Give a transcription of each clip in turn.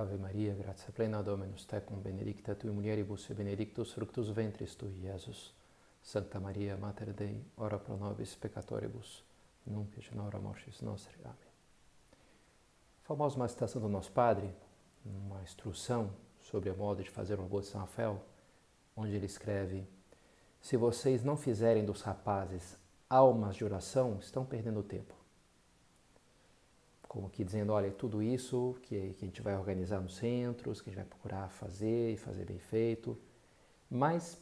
Ave Maria, gratia plena Dominus tecum, benedicta tui mulieribus et benedictus fructus ventris tui, Iesus. Sancta Maria, Mater Dei, ora pro nobis peccatoribus, nunc et in hora mortis nostri. Amém. A famosa meditação do Nosso Padre, uma instrução sobre o modo de fazer o robô de São Rafael, onde ele escreve: se vocês não fizerem dos rapazes almas de oração, estão perdendo tempo. Como que dizendo, olha, é tudo isso que a gente vai organizar nos centros, que a gente vai procurar fazer e fazer bem feito, mas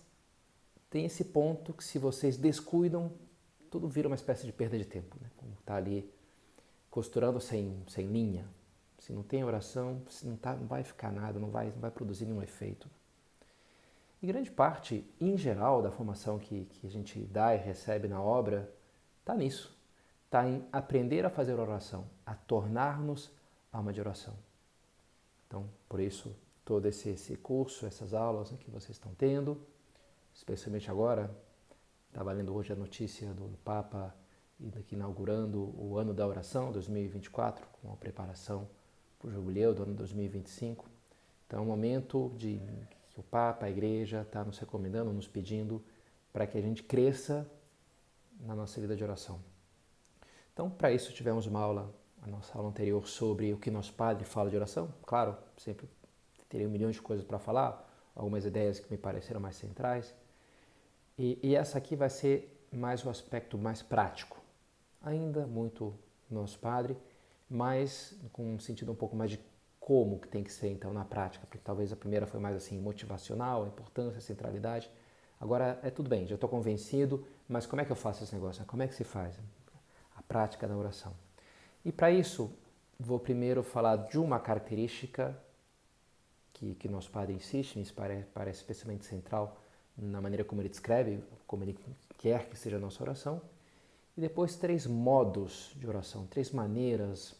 tem esse ponto que se vocês descuidam, tudo vira uma espécie de perda de tempo, né? Como está ali costurando sem linha. Se não tem oração, se não vai ficar nada, não vai produzir nenhum efeito. E grande parte, em geral, da formação que a gente dá e recebe na obra, está nisso. Está em aprender a fazer oração, a tornar-nos alma de oração. Então, por isso, todo esse curso, essas aulas, né, que vocês estão tendo, especialmente agora, estava lendo hoje a notícia do Papa inaugurando o ano da oração, 2024, com a preparação para o jubileu do ano 2025. Então, é um momento que o Papa, a Igreja, está nos recomendando, nos pedindo para que a gente cresça na nossa vida de oração. Então, para isso, tivemos uma aula, a nossa aula anterior, sobre o que nosso Padre fala de oração. Claro, sempre teria milhões de coisas para falar, algumas ideias que me pareceram mais centrais. E essa aqui vai ser mais o aspecto mais prático. Ainda muito nosso Padre, mas com um sentido um pouco mais de como que tem que ser, então, na prática. Porque talvez a primeira foi mais assim, motivacional, a importância, a centralidade. Agora, é tudo bem, já estou convencido, mas como é que eu faço esse negócio? Como é que se faz? A prática da oração. E para isso, vou primeiro falar de uma característica que nosso Padre insiste, me parece especialmente central na maneira como ele descreve, como ele quer que seja a nossa oração, e depois 3 modos de oração, 3 maneiras,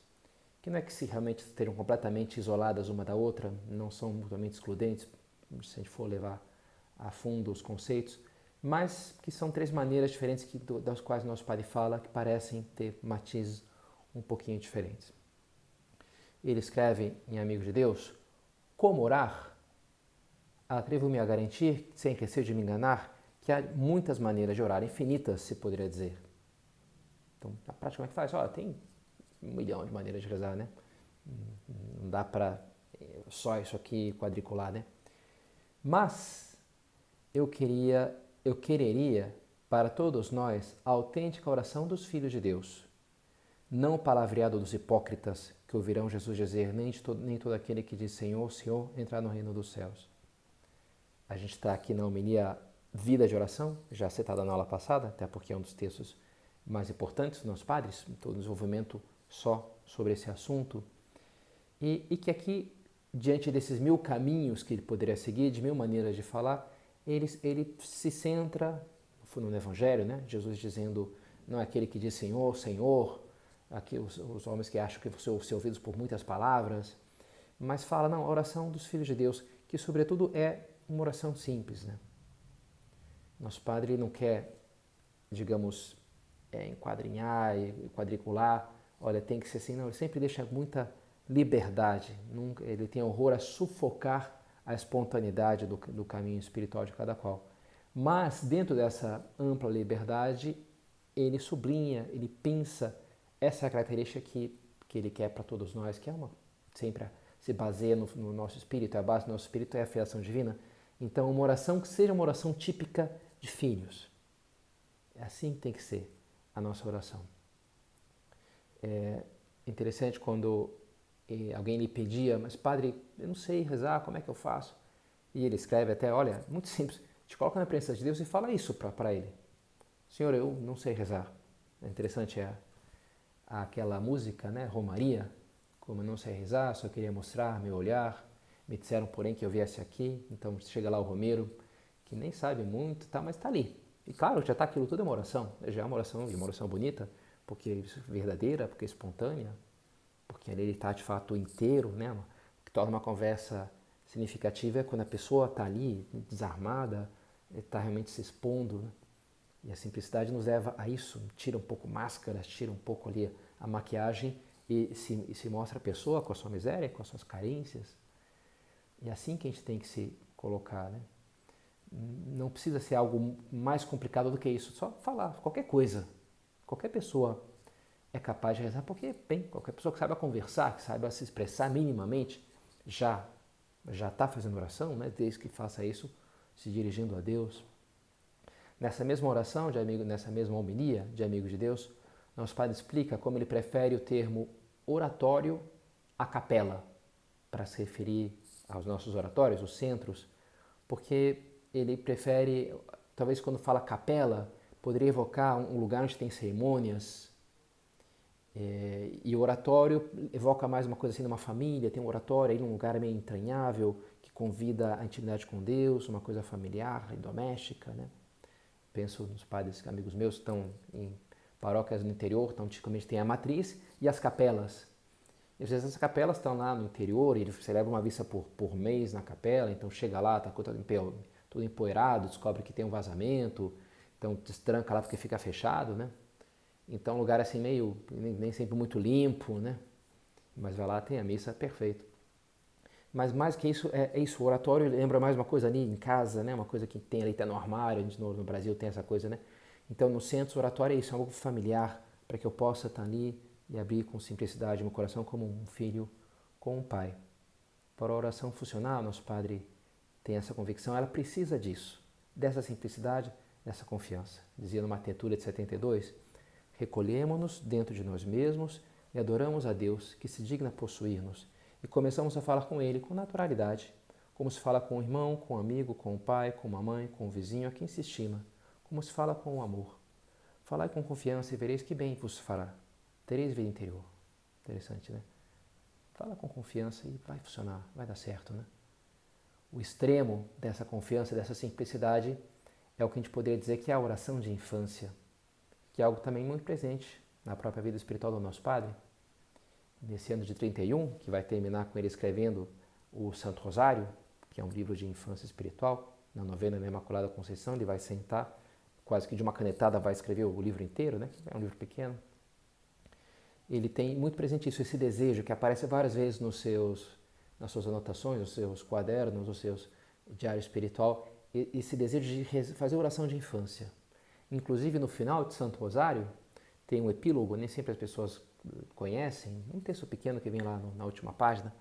que não é que se realmente estejam completamente isoladas uma da outra, não são mutuamente excludentes, se a gente for levar a fundo os conceitos, mas que são 3 maneiras diferentes das quais nosso Padre fala, que parecem ter matizes um pouquinho diferentes. Ele escreve em Amigo de Deus: como orar? Atrevo-me a garantir, sem receio de me enganar, que há muitas maneiras de orar, infinitas, se poderia dizer. Então, na prática, como é que faz? Olha, tem 1 milhão de maneiras de rezar, né? Não dá para só isso aqui quadricular, né? Mas eu quereria para todos nós a autêntica oração dos filhos de Deus, não o palavreado dos hipócritas que ouvirão Jesus dizer, nem todo aquele que diz Senhor, Senhor, entrar no reino dos céus. A gente está aqui na homilia Vida de Oração, já citada na aula passada, até porque é um dos textos mais importantes dos nossos padres, todo o desenvolvimento só sobre esse assunto, e que aqui, diante desses 1000 caminhos que ele poderia seguir, de 1000 maneiras de falar, ele se centra no Evangelho, né? Jesus dizendo, não é aquele que diz Senhor, Senhor, aqui os homens que acham que vão ser ouvidos por muitas palavras, mas fala, não, a oração dos filhos de Deus, que sobretudo é uma oração simples, né? Nosso Padre não quer, digamos, enquadrinhar e quadricular, olha, tem que ser assim, não, ele sempre deixa muita liberdade, ele tem horror a sufocar a espontaneidade do caminho espiritual de cada qual. Mas, dentro dessa ampla liberdade, ele sublinha, ele pensa essa característica que ele quer para todos nós, que é sempre se baseia no nosso espírito, a base do nosso espírito é a filiação divina. Então, uma oração que seja uma oração típica de filhos. É assim que tem que ser a nossa oração. É interessante quando alguém lhe pedia, mas padre, eu não sei rezar, como é que eu faço? E ele escreve até, olha, muito simples, te coloca na presença de Deus e fala isso para ele. Senhor, eu não sei rezar. É interessante, aquela música, né, Romaria, como eu não sei rezar, só queria mostrar meu olhar, me disseram, porém, que eu viesse aqui, então chega lá o Romeiro, que nem sabe muito, tá, mas está ali. E claro, já está aquilo tudo é uma oração, já é uma oração bonita, porque é verdadeira, porque é espontânea, porque ali ele está de fato inteiro, né? O que torna uma conversa significativa é quando a pessoa está ali, desarmada, está realmente se expondo, né? E a simplicidade nos leva a isso, tira um pouco máscaras, tira um pouco ali a maquiagem e se mostra a pessoa com a sua miséria, com as suas carências, E é assim que a gente tem que se colocar, né? Não precisa ser algo mais complicado do que isso, só falar qualquer coisa. Qualquer pessoa é capaz de rezar, porque, bem, qualquer pessoa que saiba conversar, que saiba se expressar minimamente, já está fazendo oração, né? Desde que faça isso se dirigindo a Deus. Nessa mesma oração, nessa mesma homilia de Amigo de Deus, nosso Padre explica como ele prefere o termo oratório à capela para se referir aos nossos oratórios, os centros, porque ele prefere, talvez quando fala capela, poderia evocar um lugar onde tem cerimônias, e o oratório evoca mais uma coisa assim de uma família, tem um oratório aí num lugar meio entranhável, que convida à intimidade com Deus, uma coisa familiar e doméstica, né? Penso nos padres amigos meus que estão em paróquias no interior, então tipicamente tem a matriz e as capelas. E às vezes as capelas estão lá no interior e você leva uma missa por mês na capela, então chega lá, está tudo empoeirado, descobre que tem um vazamento, então destranca lá porque fica fechado, né? Então um lugar assim meio, nem sempre muito limpo, né? Mas vai lá, tem a missa, perfeito. Mas mais que isso, é isso, o oratório lembra mais uma coisa ali em casa, né? Uma coisa que tem ali, tá no armário, a gente no Brasil tem essa coisa, né? Então no centro, o oratório é isso, é algo familiar, para que eu possa estar ali e abrir com simplicidade meu coração como um filho com um pai. Para a oração funcionar, nosso Padre tem essa convicção, ela precisa disso, dessa simplicidade, dessa confiança. Dizia numa Tentura de 72, recolhemos-nos dentro de nós mesmos e adoramos a Deus que se digna possuir-nos e começamos a falar com Ele com naturalidade, como se fala com um irmão, com um amigo, com um pai, com uma mãe, com um vizinho a quem se estima, como se fala com um amor. Falai com confiança e vereis que bem vos fará. Tereis vida interior. Interessante, né? Fala com confiança e vai funcionar, vai dar certo, né? O extremo dessa confiança, dessa simplicidade, é o que a gente poderia dizer que é a oração de infância, que é algo também muito presente na própria vida espiritual do nosso Padre. Nesse ano de 31, que vai terminar com ele escrevendo o Santo Rosário, que é um livro de infância espiritual, na novena da Imaculada Conceição, ele vai sentar, quase que de uma canetada vai escrever o livro inteiro, né? É um livro pequeno. Ele tem muito presente isso, esse desejo que aparece várias vezes nas suas anotações, nos seus quadernos, nos seus diário espiritual, esse desejo de fazer oração de infância. Inclusive no final de Santo Rosário tem um epílogo, nem sempre as pessoas conhecem, um texto pequeno que vem lá na última página,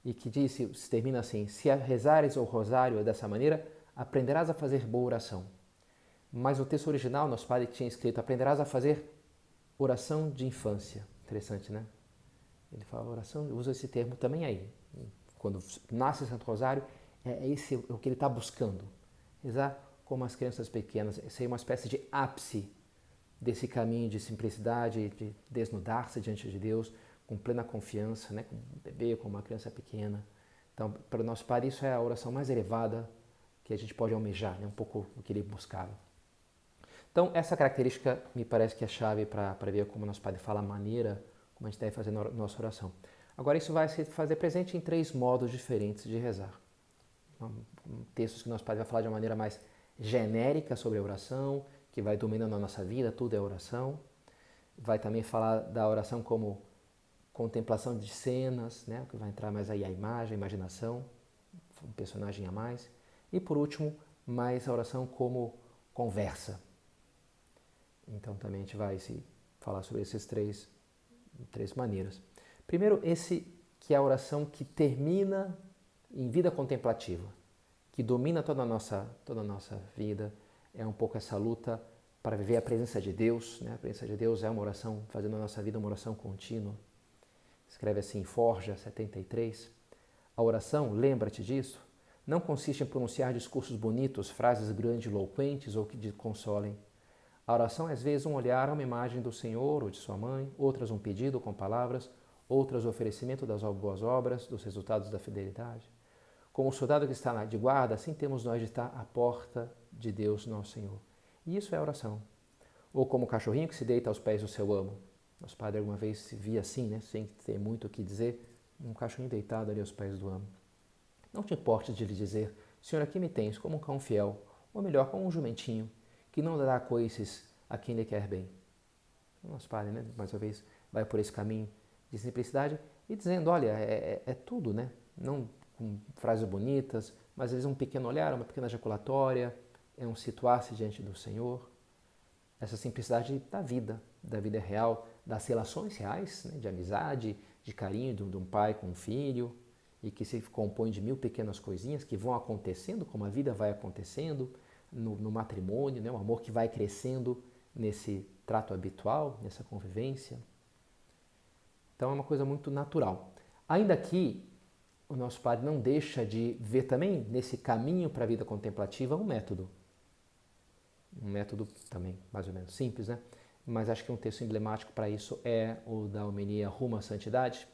e que diz, se termina assim, se rezares o rosário dessa maneira, aprenderás a fazer boa oração. Mas no texto original, nosso Padre tinha escrito, aprenderás a fazer oração de infância. Interessante, né? Ele fala oração, usa esse termo também aí. Quando nasce Santo Rosário, é esse o que ele está buscando. Rezar como as crianças pequenas, ser uma espécie de ápice desse caminho de simplicidade, de desnudar-se diante de Deus, com plena confiança, né? Como um bebê, como uma criança pequena. Então, para o nosso Padre, isso é a oração mais elevada que a gente pode almejar, né? Um pouco o que ele buscava. Então, essa característica me parece que é a chave para ver como o nosso Padre fala a maneira como a gente deve fazer a nossa oração. Agora, isso vai se fazer presente em 3 modos diferentes de rezar. Textos que o nosso Padre vai falar de uma maneira mais genérica sobre a oração, que vai dominando a nossa vida, tudo é oração. Vai também falar da oração como contemplação de cenas, né? Que vai entrar mais aí a imagem, a imaginação, um personagem a mais. E por último, mais a oração como conversa. Então também a gente vai falar sobre essas três maneiras. Primeiro, esse que é a oração que termina em vida contemplativa, que domina toda a nossa vida, é um pouco essa luta para viver a presença de Deus, né? A presença de Deus é uma oração, fazendo a nossa vida uma oração contínua. Escreve assim em Forja 73. A oração, lembra-te disso, não consiste em pronunciar discursos bonitos, frases grandiloquentes ou que te consolem. A oração é às vezes um olhar a uma imagem do Senhor ou de sua mãe, outras um pedido com palavras, outras o oferecimento das boas obras, dos resultados da fidelidade. Como o soldado que está de guarda, assim temos nós de estar à porta de Deus, nosso Senhor. E isso é oração. Ou como o cachorrinho que se deita aos pés do seu amo. Nosso Padre alguma vez se via assim, né, sem ter muito o que dizer, um cachorrinho deitado ali aos pés do amo. Não te importes de lhe dizer, Senhor, aqui me tens como um cão fiel, ou melhor, como um jumentinho, que não dará coices a quem lhe quer bem. Nosso Padre, né, mais uma vez, vai por esse caminho de simplicidade e dizendo, olha, é tudo, né? Não com frases bonitas, mas às vezes um pequeno olhar, uma pequena ejaculatória, é um situar-se diante do Senhor. Essa simplicidade da vida real, das relações reais, né, de amizade, de carinho de um pai com um filho, e que se compõe de 1000 pequenas coisinhas que vão acontecendo, como a vida vai acontecendo no matrimônio, né, um amor que vai crescendo nesse trato habitual, nessa convivência. Então é uma coisa muito natural. Ainda que o nosso Padre não deixa de ver também nesse caminho para a vida contemplativa um método. Um método também mais ou menos simples, né? Mas acho que um texto emblemático para isso é o da homilia Rumo à Santidade,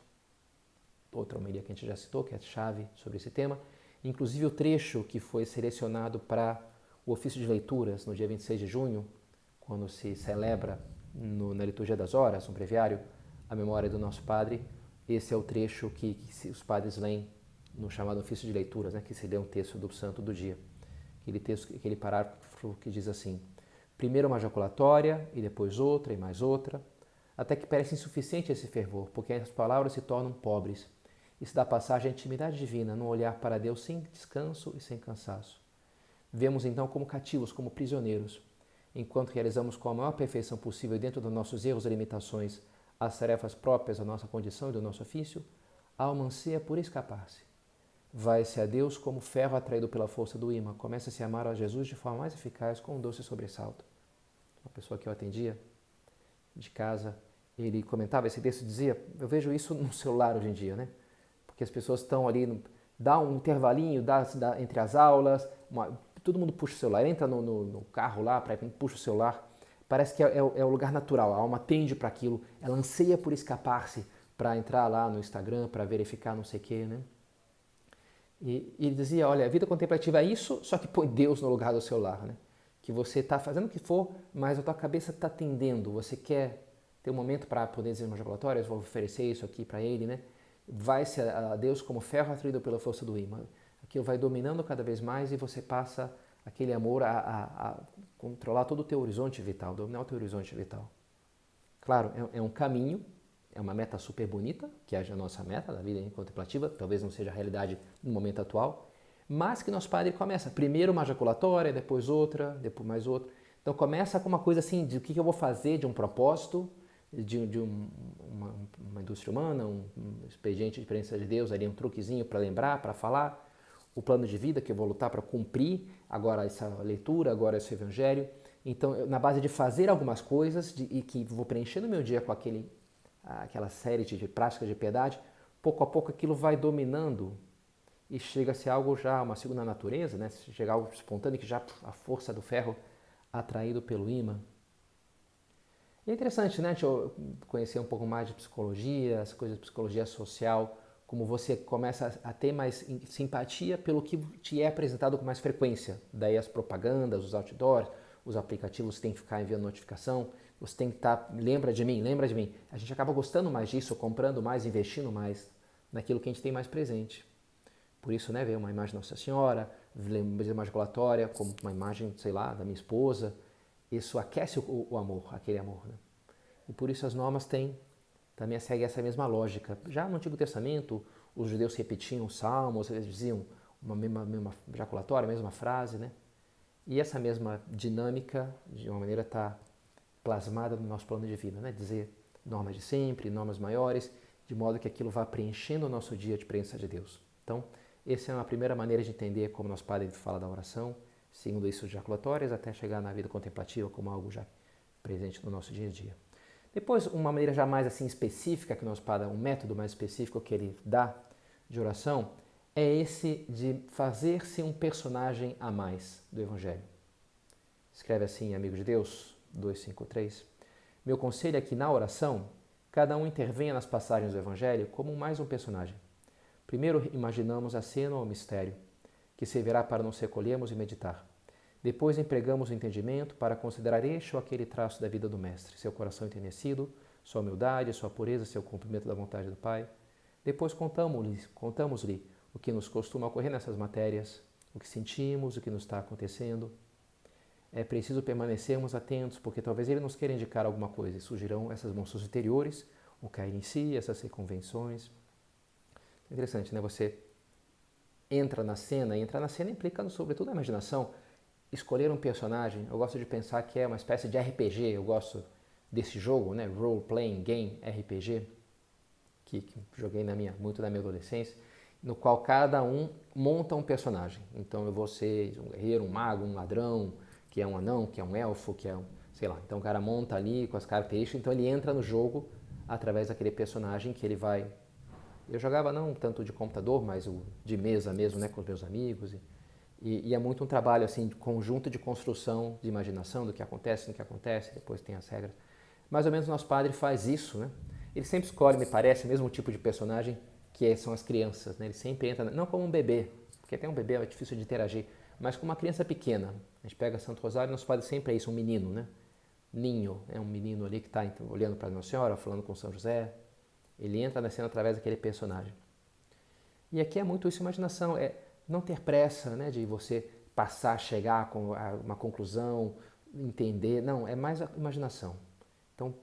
outra homilia que a gente já citou, que é a chave sobre esse tema. Inclusive o trecho que foi selecionado para o ofício de leituras no dia 26 de junho, quando se celebra na liturgia das horas, no breviário, a memória do nosso Padre, esse é o trecho que os padres leem no chamado ofício de leituras, né, que se lê um texto do santo do dia. Aquele parágrafo que diz assim: primeiro uma ejaculatória, e depois outra, e mais outra, até que parece insuficiente esse fervor, porque as palavras se tornam pobres, e se dá passagem à intimidade divina, num olhar para Deus sem descanso e sem cansaço. Vemos então como cativos, como prisioneiros, enquanto realizamos com a maior perfeição possível dentro dos nossos erros e limitações as tarefas próprias da nossa condição e do nosso ofício, a alma anseia por escapar-se. Vai-se a Deus como ferro atraído pela força do ímã, começa-se a amar a Jesus de forma mais eficaz com um doce sobressalto. Uma pessoa que eu atendia de casa, ele comentava esse texto e dizia, eu vejo isso no celular hoje em dia, né? Porque as pessoas estão ali, dá um intervalinho entre as aulas, todo mundo puxa o celular, entra no carro lá, puxa o celular, parece que é o lugar natural, a alma tende para aquilo, ela anseia por escapar-se, para entrar lá no Instagram, para verificar não sei o quê, né? E ele dizia, olha, a vida contemplativa é isso, só que põe Deus no lugar do celular, né? Que você está fazendo o que for, mas a tua cabeça está tendendo, você quer ter um momento para poder dizer uma ejaculatória, vou oferecer isso aqui para ele, né? Vai-se a Deus como ferro atraído pela força do ímã. Aquilo vai dominando cada vez mais e você passa aquele amor a controlar todo o teu horizonte vital, dominar o teu horizonte vital. Claro, é um caminho, é uma meta super bonita, que é a nossa meta da vida contemplativa, talvez não seja a realidade no momento atual, mas que nosso Padre começa, primeiro uma ejaculatória, depois outra, depois mais outra. Então começa com uma coisa assim, de o que eu vou fazer, de um propósito, uma indústria humana, um expediente de presença de Deus, ali um truquezinho para lembrar, para falar, o plano de vida que eu vou lutar para cumprir, agora essa leitura, agora esse evangelho. Então, na base de fazer algumas coisas e que vou preenchendo o meu dia com aquela série de práticas de piedade, pouco a pouco aquilo vai dominando e chega a ser algo já, uma segunda natureza, né? Chega a algo espontâneo que já a força do ferro atraído pelo ímã. E é interessante, né? Deixa eu conhecer um pouco mais de psicologia, as coisas de psicologia social, como você começa a ter mais simpatia pelo que te é apresentado com mais frequência. Daí as propagandas, os outdoors, os aplicativos têm que ficar enviando notificação, você tem que estar, lembra de mim, lembra de mim. A gente acaba gostando mais disso, comprando mais, investindo mais naquilo que a gente tem mais presente. Por isso, né, ver uma imagem da Nossa Senhora, ver uma ejaculatória, como uma imagem, sei lá, da minha esposa, isso aquece o amor, aquele amor, né? E por isso as normas também seguem essa mesma lógica. Já no Antigo Testamento, os judeus repetiam os salmos, eles diziam uma mesma ejaculatória, a mesma frase, né? E essa mesma dinâmica, de uma maneira, está plasmada no nosso plano de vida, né? Dizer normas de sempre, normas maiores, de modo que aquilo vá preenchendo o nosso dia de presença de Deus. Então, essa é uma primeira maneira de entender como nosso Padre fala da oração, segundo isso de ejaculatórias, até chegar na vida contemplativa como algo já presente no nosso dia a dia. Depois, uma maneira já mais assim específica que o nosso Padre, um método mais específico que ele dá de oração, é esse de fazer-se um personagem a mais do Evangelho. Escreve assim, amigo de Deus, 253. Meu conselho é que na oração, cada um intervenha nas passagens do Evangelho como mais um personagem. Primeiro imaginamos a cena ou o mistério, que servirá para nos recolhermos e meditar. Depois empregamos o entendimento para considerar este ou aquele traço da vida do Mestre, seu coração enternecido, sua humildade, sua pureza, seu cumprimento da vontade do Pai. Depois contamos-lhe o que nos costuma ocorrer nessas matérias, o que sentimos, o que nos está acontecendo. É preciso permanecermos atentos, porque talvez ele nos queira indicar alguma coisa e surgirão essas monstros interiores, o cair em si, essas reconvenções. É interessante, né? Você entra na cena, e entrar na cena implica, sobretudo, a imaginação. Escolher um personagem, eu gosto de pensar que é uma espécie de RPG, eu gosto desse jogo, né? Role Playing Game, RPG, que joguei muito na minha adolescência, no qual cada um monta um personagem. Então eu vou ser um guerreiro, um mago, um ladrão, que é um anão, que é um elfo, que é um, sei lá. Então o cara monta ali com as características, então ele entra no jogo através daquele personagem que ele vai... Eu jogava não tanto de computador, mas de mesa mesmo, né, com os meus amigos. E é muito um trabalho assim, de conjunto de construção de imaginação do que acontece, no que acontece, depois tem as regras. Mais ou menos o nosso padre faz isso, né? Ele sempre escolhe, me parece, o mesmo tipo de personagem são as crianças, né? Ele sempre entra, não como um bebê, porque até um bebê é difícil de interagir, mas como uma criança pequena. A gente pega Santo Rosário e nosso padre sempre é isso, um menino, né? Ninho, é um menino ali que está olhando para Nossa Senhora, falando com São José. Ele entra na cena através daquele personagem. E aqui é muito isso, imaginação, é não ter pressa, né, de você passar, chegar com uma conclusão, entender, não, é mais a imaginação. Então,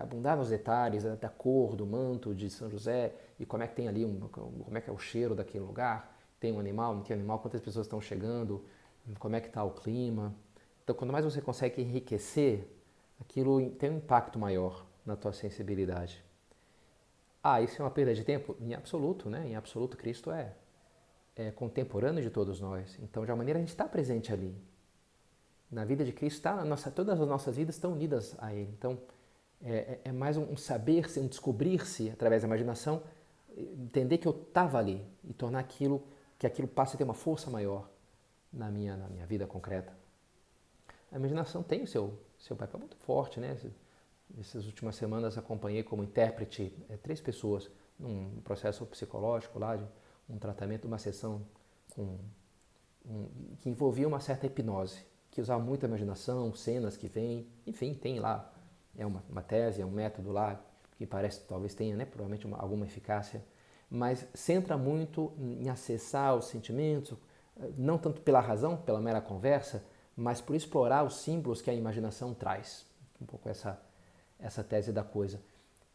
abundar nos detalhes da cor do manto de São José e como é que tem ali, como é que é o cheiro daquele lugar, tem um animal, não tem animal, quantas pessoas estão chegando, como é que está o clima. Então, quanto mais você consegue enriquecer, aquilo tem um impacto maior na tua sensibilidade. Isso é uma perda de tempo? Em absoluto, né? Em absoluto, Cristo é contemporâneo de todos nós. Então, de alguma maneira, a gente está presente ali. Na vida de Cristo, todas as nossas vidas estão unidas a Ele. Então, é mais um saber-se, um descobrir-se através da imaginação, entender que eu estava ali e tornar que aquilo passe a ter uma força maior na minha vida concreta. A imaginação tem o seu papel muito forte, né? Essas últimas semanas acompanhei como intérprete 3 pessoas num processo psicológico lá, de um tratamento, uma sessão que envolvia uma certa hipnose, que usava muita imaginação, cenas que vêm, enfim, tem lá, é uma tese, é um método lá que parece, talvez tenha, né, provavelmente alguma eficácia, mas centra muito em acessar os sentimentos, não tanto pela razão, pela mera conversa, mas por explorar os símbolos que a imaginação traz. Um pouco essa tese da coisa.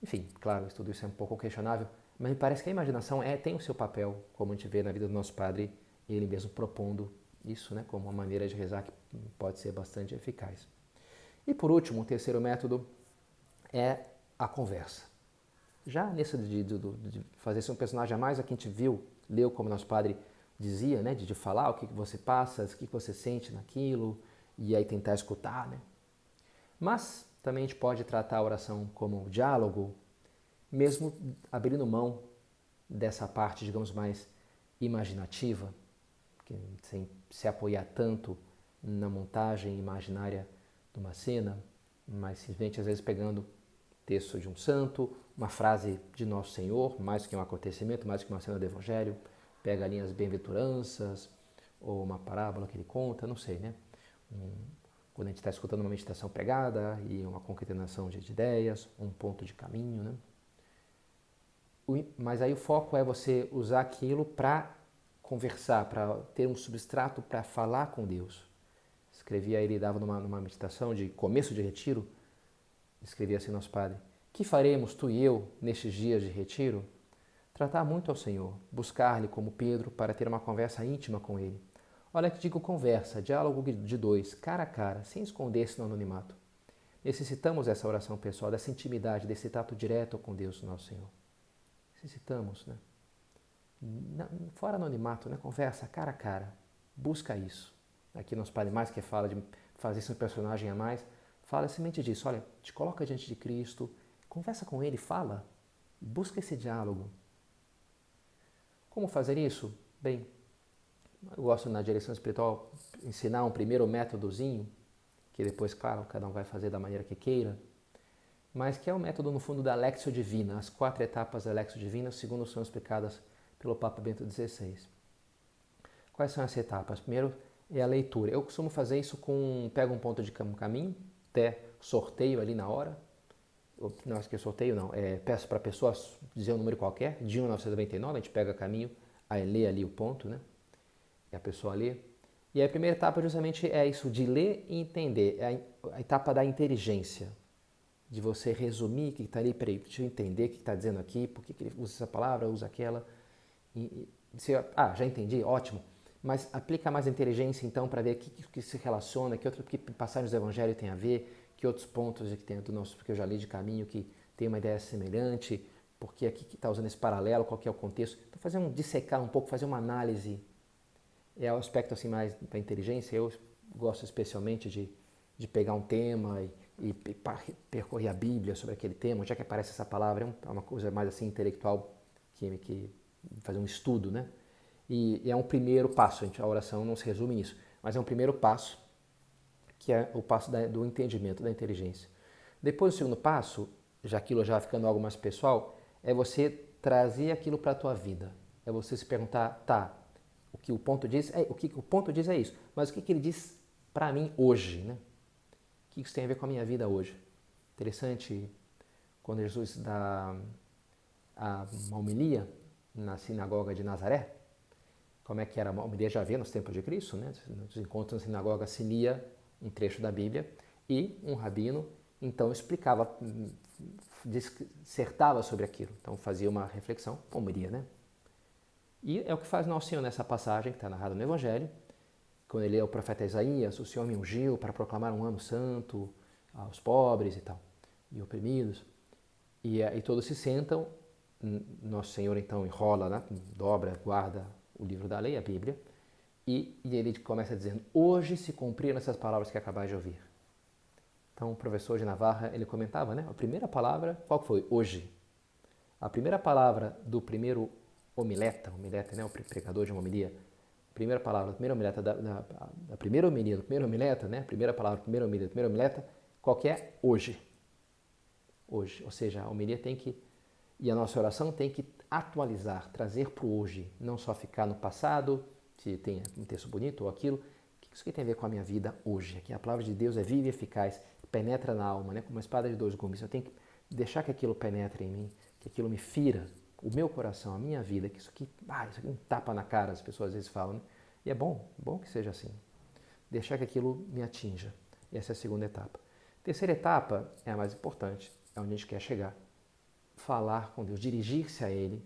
Enfim, claro, tudo isso é um pouco questionável, mas me parece que a imaginação tem o seu papel, como a gente vê na vida do nosso padre, ele mesmo propondo isso, né, como uma maneira de rezar que pode ser bastante eficaz. E por último, o terceiro método é a conversa. Já nesse de fazer ser um personagem a mais, a que a gente leu como nosso padre dizia, né, de falar o que você passa, o que você sente naquilo, e aí tentar escutar, né? Mas também a gente pode tratar a oração como um diálogo, mesmo abrindo mão dessa parte, digamos, mais imaginativa, sem se apoiar tanto na montagem imaginária de uma cena, mas simplesmente às vezes pegando texto de um santo, uma frase de Nosso Senhor, mais que um acontecimento, mais que uma cena do Evangelho, pega ali as bem-aventuranças, ou uma parábola que ele conta, não sei, né? Quando a gente está escutando uma meditação pegada e uma concatenação de ideias, um ponto de caminho, né? Mas aí o foco é você usar aquilo para conversar, para ter um substrato para falar com Deus. Escrevia, ele dava numa meditação de começo de retiro, escrevia assim nosso padre: que faremos tu e eu nestes dias de retiro? Tratar muito ao Senhor, buscar-lhe como Pedro para ter uma conversa íntima com ele. Olha que digo conversa, diálogo de 2, cara a cara, sem esconder-se no anonimato. Necessitamos dessa oração pessoal, dessa intimidade, desse tato direto com Deus, nosso Senhor. Necessitamos, né? Fora anonimato, né? Conversa cara a cara. Busca isso. Aqui nosso Padre mais que fala de fazer esse personagem a mais, fala simplesmente disso. Olha, te coloca diante de Cristo, conversa com Ele, fala, busca esse diálogo. Como fazer isso? Bem, eu gosto na direção espiritual ensinar um primeiro métodozinho, que depois, claro, cada um vai fazer da maneira que queira, mas que é o método, no fundo, da Lectio Divina, as 4 etapas da Lectio Divina, segundo são explicadas pelo Papa Bento XVI. Quais são as etapas? Primeiro é a leitura. Eu costumo fazer isso pego um ponto de caminho, até sorteio ali na hora. Não, acho que sorteio não. Peço para a pessoa dizer um número qualquer, de 1 a 999, a gente pega caminho, aí lê ali o ponto, né? E a pessoa lê. E a primeira etapa justamente é isso, de ler e entender. É a etapa da inteligência. De você resumir o que está ali, peraí, deixa eu entender o que está dizendo aqui, por que ele usa essa palavra, usa aquela. Já entendi, ótimo. Mas aplica mais a inteligência então para ver o que se relaciona, que passagens do Evangelho tem a ver, que outros pontos que tem do nosso, porque eu já li de caminho que tem uma ideia semelhante, porque aqui que está usando esse paralelo, qual que é o contexto. Então dissecar um pouco, fazer uma análise, é o aspecto assim mais da inteligência. Eu gosto especialmente de pegar um tema e percorrer a Bíblia sobre aquele tema, já que aparece essa palavra, é uma coisa mais assim intelectual, que fazer um estudo, né? E é um primeiro passo, a oração não se resume nisso, mas é um primeiro passo, que é o passo do entendimento, da inteligência. Depois o segundo passo, já aquilo já ficando algo mais pessoal, é você trazer aquilo para a tua vida. É você se perguntar, tá, o que o ponto diz é isso, mas o que ele diz para mim hoje, né? O que isso tem a ver com a minha vida hoje? Interessante, quando Jesus dá uma homilia na sinagoga de Nazaré, como é que era a homilia, já vê nos tempos de Cristo, né? Nos encontros na sinagoga se lia um trecho da Bíblia e um rabino então explicava, dissertava sobre aquilo, então fazia uma reflexão, homilia, né? E é o que faz Nosso Senhor nessa passagem que está narrada no Evangelho, quando ele é o profeta Isaías, o Senhor me ungiu para proclamar um ano santo aos pobres e tal, e oprimidos. E todos se sentam, Nosso Senhor então enrola, né, dobra, guarda o livro da lei, a Bíblia, e ele começa dizendo, hoje se cumpriram essas palavras que acabais de ouvir. Então o professor de Navarra, ele comentava, né, a primeira palavra, qual foi? Hoje. A primeira palavra do primeiro homileta, né, o pregador de uma homilia, primeira palavra, primeira homileta da primeira homilia, do primeiro homileta, né, primeira palavra, primeira homilia, primeira homileta, qual que é? Hoje. Hoje, ou seja, a homilia tem que, e a nossa oração tem que atualizar, trazer para o hoje, não só ficar no passado, se tem um texto bonito ou aquilo, o que isso tem a ver com a minha vida hoje? Aqui a palavra de Deus é viva e eficaz, penetra na alma, né, como uma espada de dois gumes. Eu tenho que deixar que aquilo penetre em mim, que aquilo me fira o meu coração, a minha vida, que isso aqui é um tapa na cara, as pessoas às vezes falam, né? E é bom que seja assim. Deixar que aquilo me atinja. Essa é a segunda etapa. Terceira etapa é a mais importante, é onde a gente quer chegar. Falar com Deus, dirigir-se a Ele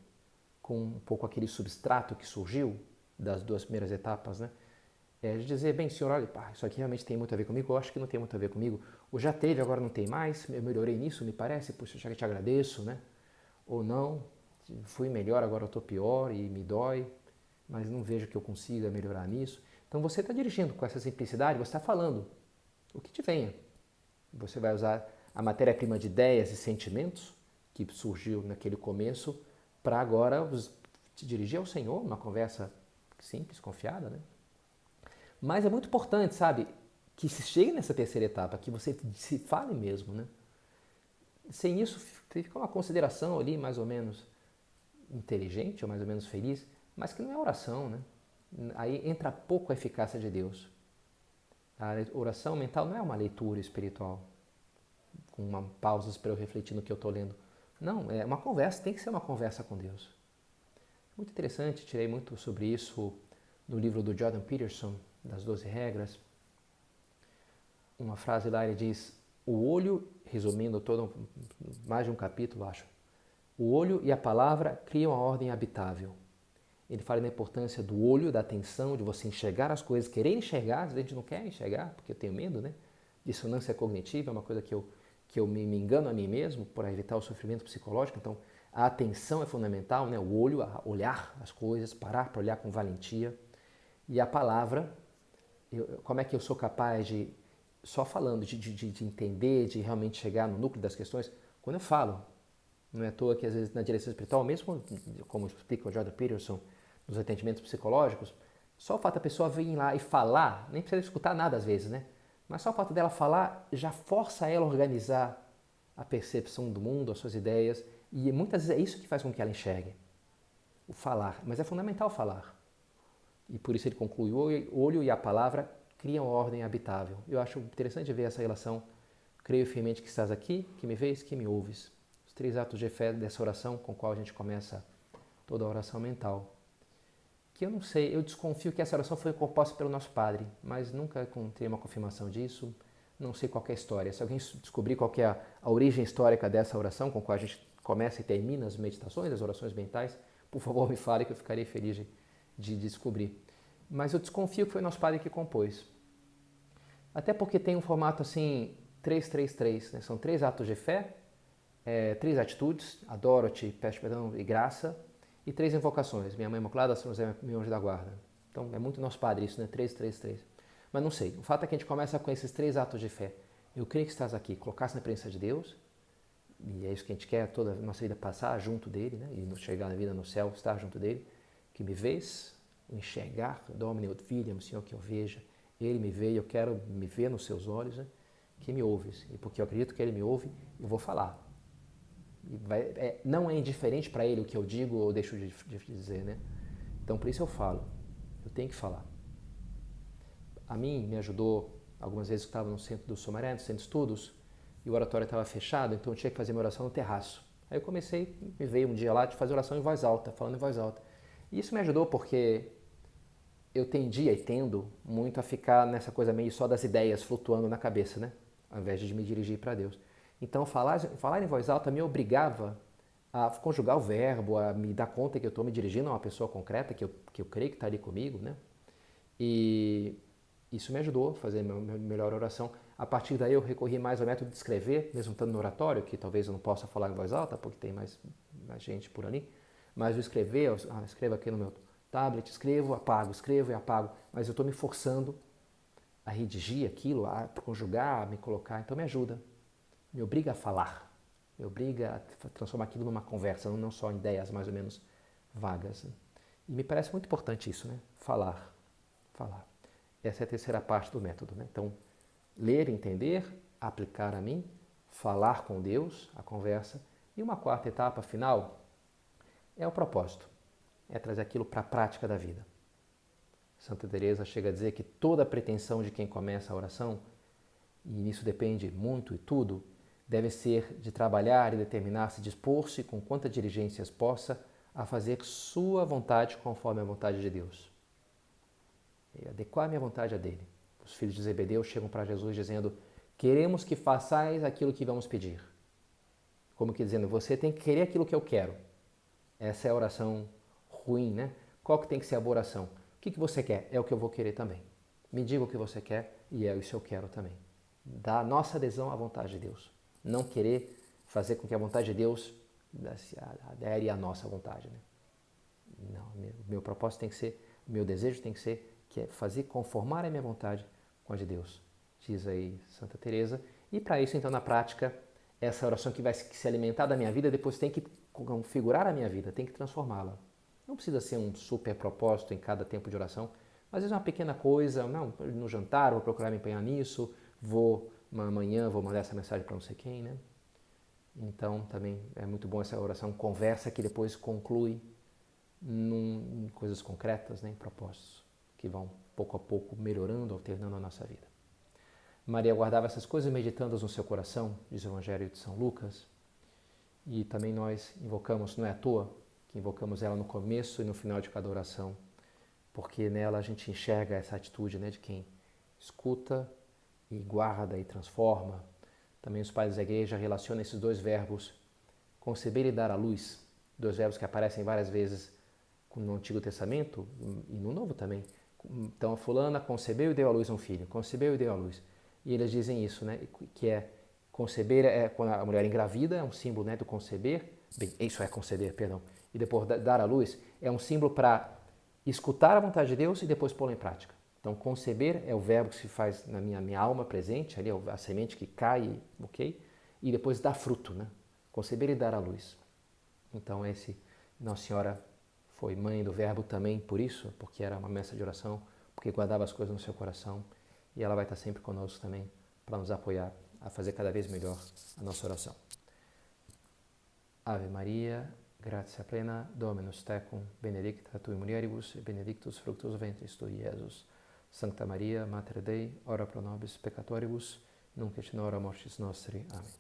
com um pouco aquele substrato que surgiu das duas primeiras etapas, né? É de dizer, bem, Senhor, olha, isso aqui realmente tem muito a ver comigo, eu acho que não tem muito a ver comigo, ou já teve, agora não tem mais, eu melhorei nisso, me parece, puxa, já que te agradeço, né? Ou não, fui melhor, agora eu estou pior e me dói, mas não vejo que eu consiga melhorar nisso. Então você está dirigindo com essa simplicidade, você está falando o que te venha. Você vai usar a matéria-prima de ideias e sentimentos que surgiu naquele começo para agora te dirigir ao Senhor, uma conversa simples, confiada, né? Mas é muito importante, sabe, que se chegue nessa terceira etapa, que você se fale mesmo, né? Sem isso, fica uma consideração ali mais ou menos inteligente ou mais ou menos feliz, mas que não é oração, né? Aí entra pouco a eficácia de Deus. A oração mental não é uma leitura espiritual, com pausas para eu refletir no que eu estou lendo. Não, é uma conversa, tem que ser uma conversa com Deus. Muito interessante, tirei muito sobre isso no livro do Jordan Peterson, das 12 regras. Uma frase lá, ele diz, o olho, resumindo todo, mais de um capítulo, acho, o olho e a palavra criam a ordem habitável. Ele fala da importância do olho, da atenção, de você enxergar as coisas, querer enxergar, às vezes a gente não quer enxergar, porque eu tenho medo, né? Dissonância cognitiva é uma coisa que eu me engano a mim mesmo para evitar o sofrimento psicológico. Então, a atenção é fundamental, né? O olho, a olhar as coisas, parar para olhar com valentia. E a palavra, como é que eu sou capaz de, só falando, de entender, de realmente chegar no núcleo das questões? Quando eu falo, não é à toa que às vezes na direção espiritual, mesmo como explica o Jordan Peterson, nos atendimentos psicológicos, só o fato da pessoa vir lá e falar, nem precisa escutar nada às vezes, né? Mas só o fato dela falar já força ela a organizar a percepção do mundo, as suas ideias, e muitas vezes é isso que faz com que ela enxergue. O falar, mas é fundamental falar. E por isso ele conclui, o olho e a palavra criam ordem habitável. Eu acho interessante ver essa relação. Creio firmemente que estás aqui, que me vês, que me ouves. Os 3 atos de fé dessa oração com a qual a gente começa toda a oração mental. Que eu não sei, eu desconfio que essa oração foi composta pelo nosso Padre, mas nunca encontrei uma confirmação disso, não sei qual é a história. Se alguém descobrir qual é a origem histórica dessa oração com a qual a gente começa e termina as meditações, as orações mentais, por favor me fale que eu ficarei feliz de descobrir. Mas eu desconfio que foi nosso padre que compôs. Até porque tem um formato assim, 3-3-3, né? São 3 atos de fé, 3 atitudes, adoro-te, peço perdão e graça, e 3 invocações, minha mãe Imaculada, São José, meu anjo da guarda. Então é muito nosso padre isso, né? 3-3-3. Mas não sei, o fato é que a gente começa com esses 3 atos de fé. Eu creio que estás aqui, colocar-se na presença de Deus, e é isso que a gente quer, toda a nossa vida passar junto dele, né? E chegar na vida no céu, estar junto dele, que me vês, o enxergar, Domine ut Filium, Senhor, que eu veja, ele me vê, eu quero me ver nos seus olhos, né? Que me ouves, e porque eu acredito que ele me ouve, eu vou falar. Não é indiferente para ele o que eu digo ou deixo de dizer, né? Então por isso eu falo, eu tenho que falar. A mim me ajudou, algumas vezes eu estava no centro do Sumaré, no centro de estudos, e o oratório estava fechado, então eu tinha que fazer minha oração no terraço. Aí eu comecei, me veio um dia lá de fazer oração em voz alta, falando em voz alta. E isso me ajudou porque eu tendia e tendo muito a ficar nessa coisa meio só das ideias flutuando na cabeça, né? Ao invés de me dirigir para Deus. Então falar em voz alta me obrigava a conjugar o verbo, a me dar conta que eu estou me dirigindo a uma pessoa concreta, que eu creio que está ali comigo, né? E isso me ajudou a fazer a minha melhor oração. A partir daí eu recorri mais ao método de escrever, mesmo estando no oratório, que talvez eu não possa falar em voz alta, porque tem mais gente por ali. Mas o escrever, eu escrevo aqui no meu tablet, escrevo e apago. Mas eu estou me forçando a redigir aquilo, a conjugar, a me colocar. Então me ajuda, me obriga a falar, me obriga a transformar aquilo numa conversa, não só em ideias mais ou menos vagas. E me parece muito importante isso, né? Falar. Essa é a terceira parte do método, né? Então, ler, entender, aplicar a mim, falar com Deus, a conversa. E uma quarta etapa final é o propósito, é trazer aquilo para a prática da vida. Santa Teresa chega a dizer que toda a pretensão de quem começa a oração, e nisso depende muito e tudo, deve ser de trabalhar e determinar-se, dispor-se com quanta diligência possa a fazer sua vontade conforme a vontade de Deus. E adequar a minha vontade à dele. Os filhos de Zebedeu chegam para Jesus dizendo: queremos que façais aquilo que vamos pedir. Como que dizendo, você tem que querer aquilo que eu quero. Essa é a oração ruim, né? Qual que tem que ser a boa oração? O que você quer? É o que eu vou querer também. Me diga o que você quer e é isso eu quero também. Dá a nossa adesão à vontade de Deus. Não querer fazer com que a vontade de Deus adere à nossa vontade, né? Não, meu propósito tem que ser, o meu desejo tem que ser que é fazer conformar a minha vontade com a de Deus, diz aí Santa Teresa. E para isso, então, na prática, essa oração que vai se alimentar da minha vida, depois tem que configurar a minha vida, tem que transformá-la. Não precisa ser um super propósito em cada tempo de oração, mas às vezes uma pequena coisa, não, no jantar, vou procurar me empenhar nisso, amanhã vou mandar essa mensagem para não sei quem, né? Então, também é muito bom essa oração conversa que depois conclui em coisas concretas, né, em propósitos que vão pouco a pouco melhorando, alternando a nossa vida. Maria guardava essas coisas meditando-as no seu coração, diz o Evangelho de São Lucas, e também nós invocamos, não é à toa que invocamos ela no começo e no final de cada oração, porque nela a gente enxerga essa atitude, né, de quem escuta e guarda e transforma. Também os pais da igreja relacionam esses 2 verbos, conceber e dar à luz, 2 verbos que aparecem várias vezes no Antigo Testamento e no Novo também. Então a fulana concebeu e deu à luz um filho, concebeu e deu à luz. E eles dizem isso, né? Que é conceber é quando a mulher engravida, é um símbolo, né, do conceber. Bem, isso é conceber, perdão. E depois dar à luz é um símbolo para escutar a vontade de Deus e depois pô-la em prática. Então conceber é o verbo que se faz na minha alma presente, ali a semente que cai, ok? E depois dar fruto, né? Conceber e dar à luz. Então esse Nossa Senhora foi mãe do Verbo também por isso, porque era uma messa de oração, porque guardava as coisas no seu coração. E ela vai estar sempre conosco também para nos apoiar a fazer cada vez melhor a nossa oração. Ave Maria, gratia plena, Dominus tecum, benedicta tui mulieribus, et benedictus fructus ventris tui, Iesus. Sancta Maria, Mater Dei, ora pro nobis peccatoribus, nunc et in hora mortis nostri. Amém.